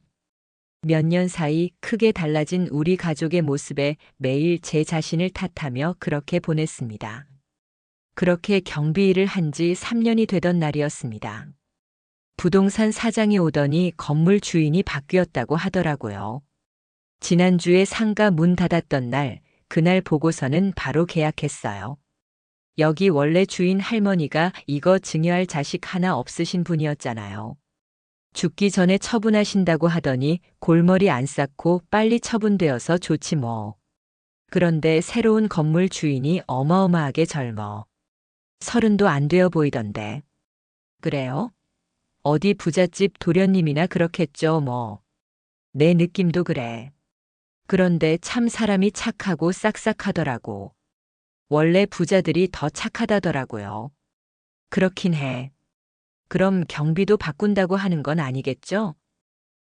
몇 년 사이 크게 달라진 우리 가족의 모습에 매일 제 자신을 탓하며 그렇게 보냈습니다. 그렇게 경비 일을 한 지 3년이 되던 날이었습니다. 부동산 사장이 오더니 건물 주인이 바뀌었다고 하더라고요. 지난주에 상가 문 닫았던 날, 그날 보고서는 바로 계약했어요. 여기 원래 주인 할머니가 이거 증여할 자식 하나 없으신 분이었잖아요. 죽기 전에 처분하신다고 하더니 골머리 안 쌓고 빨리 처분되어서 좋지 뭐. 그런데 새로운 건물 주인이 어마어마하게 젊어. 30도 안 되어 보이던데. 그래요? 어디 부잣집 도련님이나 그렇겠죠 뭐. 내 느낌도 그래. 그런데 참 사람이 착하고 싹싹하더라고. 원래 부자들이 더 착하다더라고요. 그렇긴 해. 그럼 경비도 바꾼다고 하는 건 아니겠죠?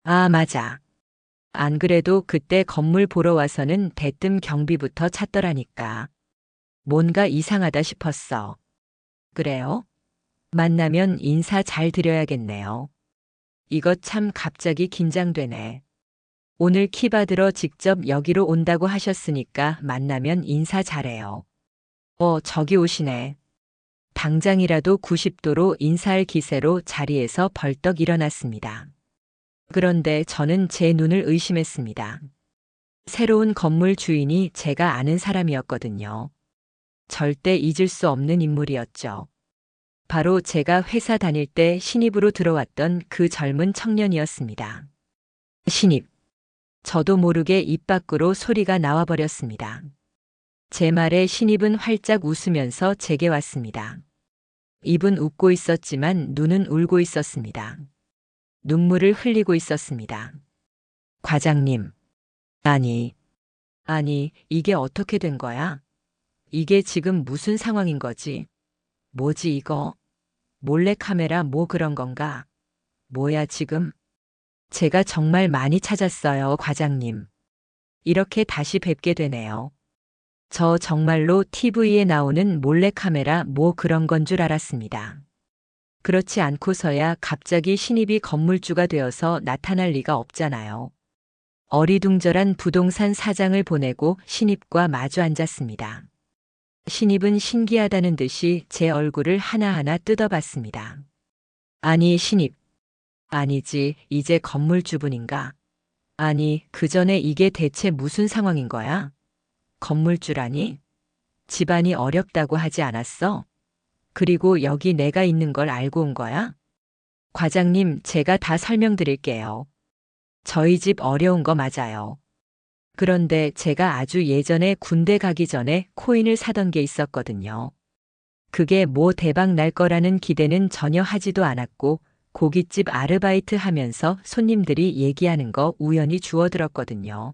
아, 맞아. 안 그래도 그때 건물 보러 와서는 대뜸 경비부터 찾더라니까. 뭔가 이상하다 싶었어. 그래요? 만나면 인사 잘 드려야겠네요. 이거 참 갑자기 긴장되네. 오늘 키 받으러 직접 여기로 온다고 하셨으니까 만나면 인사 잘해요. 저기 오시네. 당장이라도 90도로 인사할 기세로 자리에서 벌떡 일어났습니다. 그런데 저는 제 눈을 의심했습니다. 새로운 건물 주인이 제가 아는 사람이었거든요. 절대 잊을 수 없는 인물이었죠. 바로 제가 회사 다닐 때 신입으로 들어왔던 그 젊은 청년이었습니다. 신입. 저도 모르게 입 밖으로 소리가 나와버렸습니다. 제 말에 신입은 활짝 웃으면서 제게 왔습니다. 입은 웃고 있었지만 눈은 울고 있었습니다. 눈물을 흘리고 있었습니다. 과장님. 아니, 아니, 이게 어떻게 된 거야? 이게 지금 무슨 상황인 거지? 뭐지 이거? 몰래카메라 뭐 그런 건가? 뭐야 지금? 제가 정말 많이 찾았어요, 과장님. 이렇게 다시 뵙게 되네요. 저 정말로 TV에 나오는 몰래카메라 뭐 그런 건 줄 알았습니다. 그렇지 않고서야 갑자기 신입이 건물주가 되어서 나타날 리가 없잖아요. 어리둥절한 부동산 사장을 보내고 신입과 마주 앉았습니다. 신입은 신기하다는 듯이 제 얼굴을 하나하나 뜯어봤습니다. 아니, 신입. 아니지, 이제 건물주분인가? 아니, 그 전에 이게 대체 무슨 상황인 거야? 건물주라니? 집안이 어렵다고 하지 않았어? 그리고 여기 내가 있는 걸 알고 온 거야? 과장님, 제가 다 설명드릴게요. 저희 집 어려운 거 맞아요. 그런데 제가 아주 예전에 군대 가기 전에 코인을 사던 게 있었거든요. 그게 뭐 대박 날 거라는 기대는 전혀 하지도 않았고 고깃집 아르바이트 하면서 손님들이 얘기하는 거 우연히 주워들었거든요.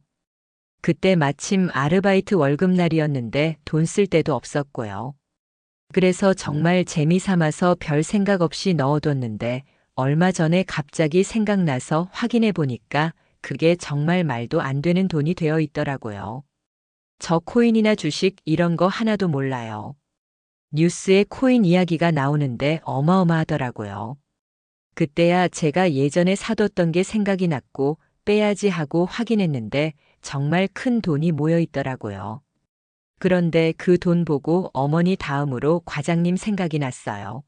그때 마침 아르바이트 월급날이었는데 돈 쓸 데도 없었고요. 그래서 정말 재미삼아서 별 생각 없이 넣어뒀는데 얼마 전에 갑자기 생각나서 확인해 보니까 그게 정말 말도 안 되는 돈이 되어 있더라고요. 저 코인이나 주식 이런 거 하나도 몰라요. 뉴스에 코인 이야기가 나오는데 어마어마하더라고요. 그때야 제가 예전에 사뒀던 게 생각이 났고 빼야지 하고 확인했는데 정말 큰 돈이 모여 있더라고요. 그런데 그 돈 보고 어머니 다음으로 과장님 생각이 났어요.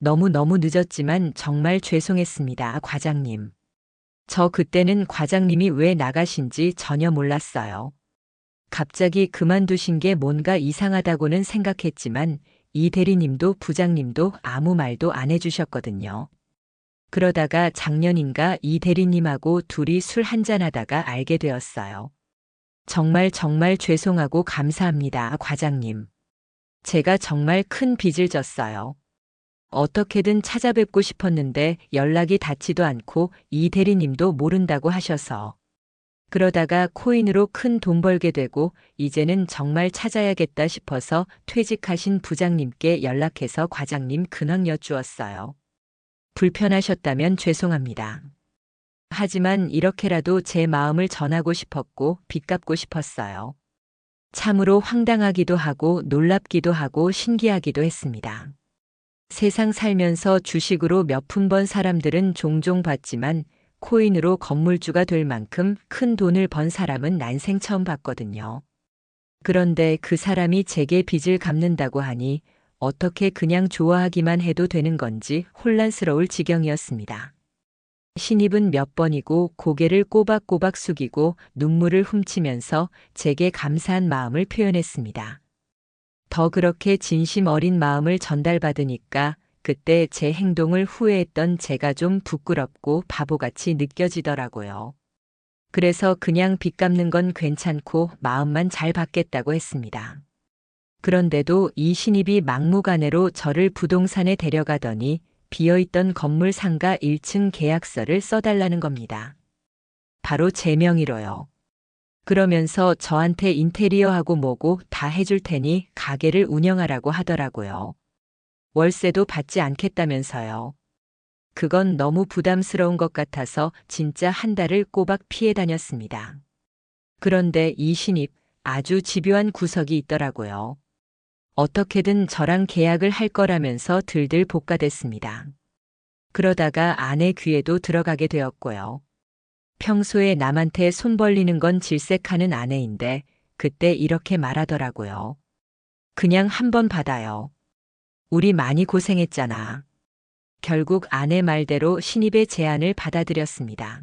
너무너무 늦었지만 정말 죄송했습니다, 과장님. 저 그때는 과장님이 왜 나가신지 전혀 몰랐어요. 갑자기 그만두신 게 뭔가 이상하다고는 생각했지만 이 대리님도 부장님도 아무 말도 안 해주셨거든요. 그러다가 작년인가 이 대리님하고 둘이 술 한잔하다가 알게 되었어요. 정말 정말 죄송하고 감사합니다, 과장님. 제가 정말 큰 빚을 졌어요. 어떻게든 찾아뵙고 싶었는데 연락이 닿지도 않고 이 대리님도 모른다고 하셔서. 그러다가 코인으로 큰 돈 벌게 되고 이제는 정말 찾아야겠다 싶어서 퇴직하신 부장님께 연락해서 과장님 근황 여쭈었어요. 불편하셨다면 죄송합니다. 하지만 이렇게라도 제 마음을 전하고 싶었고 빚 갚고 싶었어요. 참으로 황당하기도 하고 놀랍기도 하고 신기하기도 했습니다. 세상 살면서 주식으로 몇 푼 번 사람들은 종종 봤지만 코인으로 건물주가 될 만큼 큰 돈을 번 사람은 난생 처음 봤거든요. 그런데 그 사람이 제게 빚을 갚는다고 하니 어떻게 그냥 좋아하기만 해도 되는 건지 혼란스러울 지경이었습니다. 신입은 몇 번이고 고개를 꼬박꼬박 숙이고 눈물을 훔치면서 제게 감사한 마음을 표현했습니다. 더 그렇게 진심 어린 마음을 전달받으니까 그때 제 행동을 후회했던 제가 좀 부끄럽고 바보같이 느껴지더라고요. 그래서 그냥 빚 갚는 건 괜찮고 마음만 잘 받겠다고 했습니다. 그런데도 이 신입이 막무가내로 저를 부동산에 데려가더니 비어있던 건물 상가 1층 계약서를 써달라는 겁니다. 바로 제 명의로요. 그러면서 저한테 인테리어하고 뭐고 다 해줄 테니 가게를 운영하라고 하더라고요. 월세도 받지 않겠다면서요. 그건 너무 부담스러운 것 같아서 진짜 한 달을 꼬박 피해 다녔습니다. 그런데 이 신입 아주 집요한 구석이 있더라고요. 어떻게든 저랑 계약을 할 거라면서 들들 볶아댔습니다. 그러다가 아내 귀에도 들어가게 되었고요. 평소에 남한테 손 벌리는 건 질색하는 아내인데 그때 이렇게 말하더라고요. 그냥 한 번 받아요. 우리 많이 고생했잖아. 결국 아내 말대로 신입의 제안을 받아들였습니다.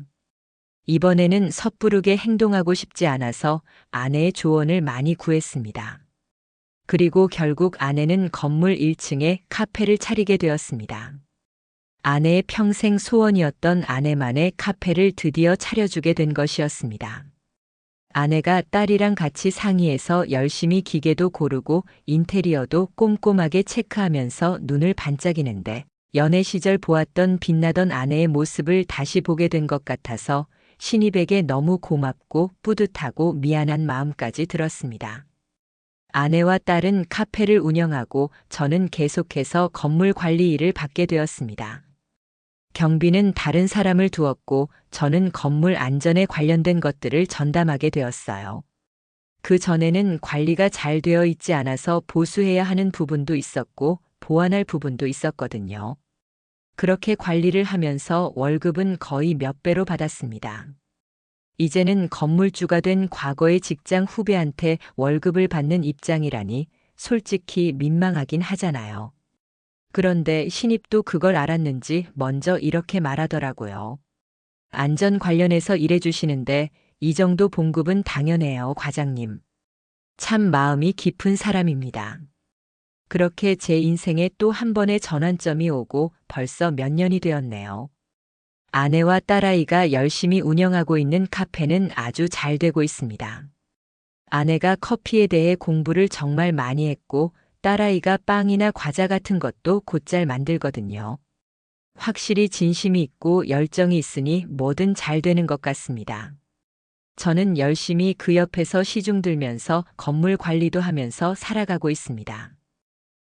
이번에는 섣부르게 행동하고 싶지 않아서 아내의 조언을 많이 구했습니다. 그리고 결국 아내는 건물 1층에 카페를 차리게 되었습니다. 아내의 평생 소원이었던 아내만의 카페를 드디어 차려주게 된 것이었습니다. 아내가 딸이랑 같이 상의해서 열심히 기계도 고르고 인테리어도 꼼꼼하게 체크하면서 눈을 반짝이는데 연애 시절 보았던 빛나던 아내의 모습을 다시 보게 된 것 같아서 신입에게 너무 고맙고 뿌듯하고 미안한 마음까지 들었습니다. 아내와 딸은 카페를 운영하고 저는 계속해서 건물 관리 일을 받게 되었습니다. 경비는 다른 사람을 두었고 저는 건물 안전에 관련된 것들을 전담하게 되었어요. 그 전에는 관리가 잘 되어 있지 않아서 보수해야 하는 부분도 있었고 보완할 부분도 있었거든요. 그렇게 관리를 하면서 월급은 거의 몇 배로 받았습니다. 이제는 건물주가 된 과거의 직장 후배한테 월급을 받는 입장이라니 솔직히 민망하긴 하잖아요. 그런데 신입도 그걸 알았는지 먼저 이렇게 말하더라고요. 안전 관련해서 일해주시는데 이 정도 봉급은 당연해요, 과장님. 참 마음이 깊은 사람입니다. 그렇게 제 인생에 또 한 번의 전환점이 오고 벌써 몇 년이 되었네요. 아내와 딸아이가 열심히 운영하고 있는 카페는 아주 잘 되고 있습니다. 아내가 커피에 대해 공부를 정말 많이 했고 딸아이가 빵이나 과자 같은 것도 곧잘 만들거든요. 확실히 진심이 있고 열정이 있으니 뭐든 잘 되는 것 같습니다. 저는 열심히 그 옆에서 시중 들면서 건물 관리도 하면서 살아가고 있습니다.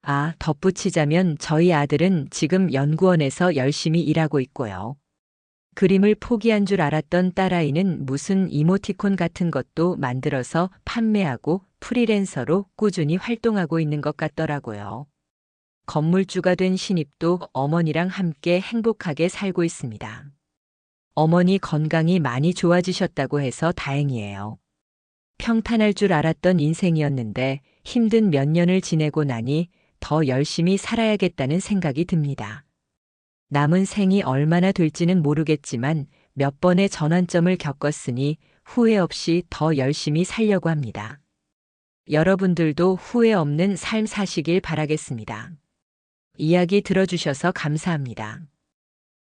아, 덧붙이자면 저희 아들은 지금 연구원에서 열심히 일하고 있고요. 그림을 포기한 줄 알았던 딸아이는 무슨 이모티콘 같은 것도 만들어서 판매하고 프리랜서로 꾸준히 활동하고 있는 것 같더라고요. 건물주가 된 신입도 어머니랑 함께 행복하게 살고 있습니다. 어머니 건강이 많이 좋아지셨다고 해서 다행이에요. 평탄할 줄 알았던 인생이었는데 힘든 몇 년을 지내고 나니 더 열심히 살아야겠다는 생각이 듭니다. 남은 생이 얼마나 될지는 모르겠지만 몇 번의 전환점을 겪었으니 후회 없이 더 열심히 살려고 합니다. 여러분들도 후회 없는 삶 사시길 바라겠습니다. 이야기 들어주셔서 감사합니다.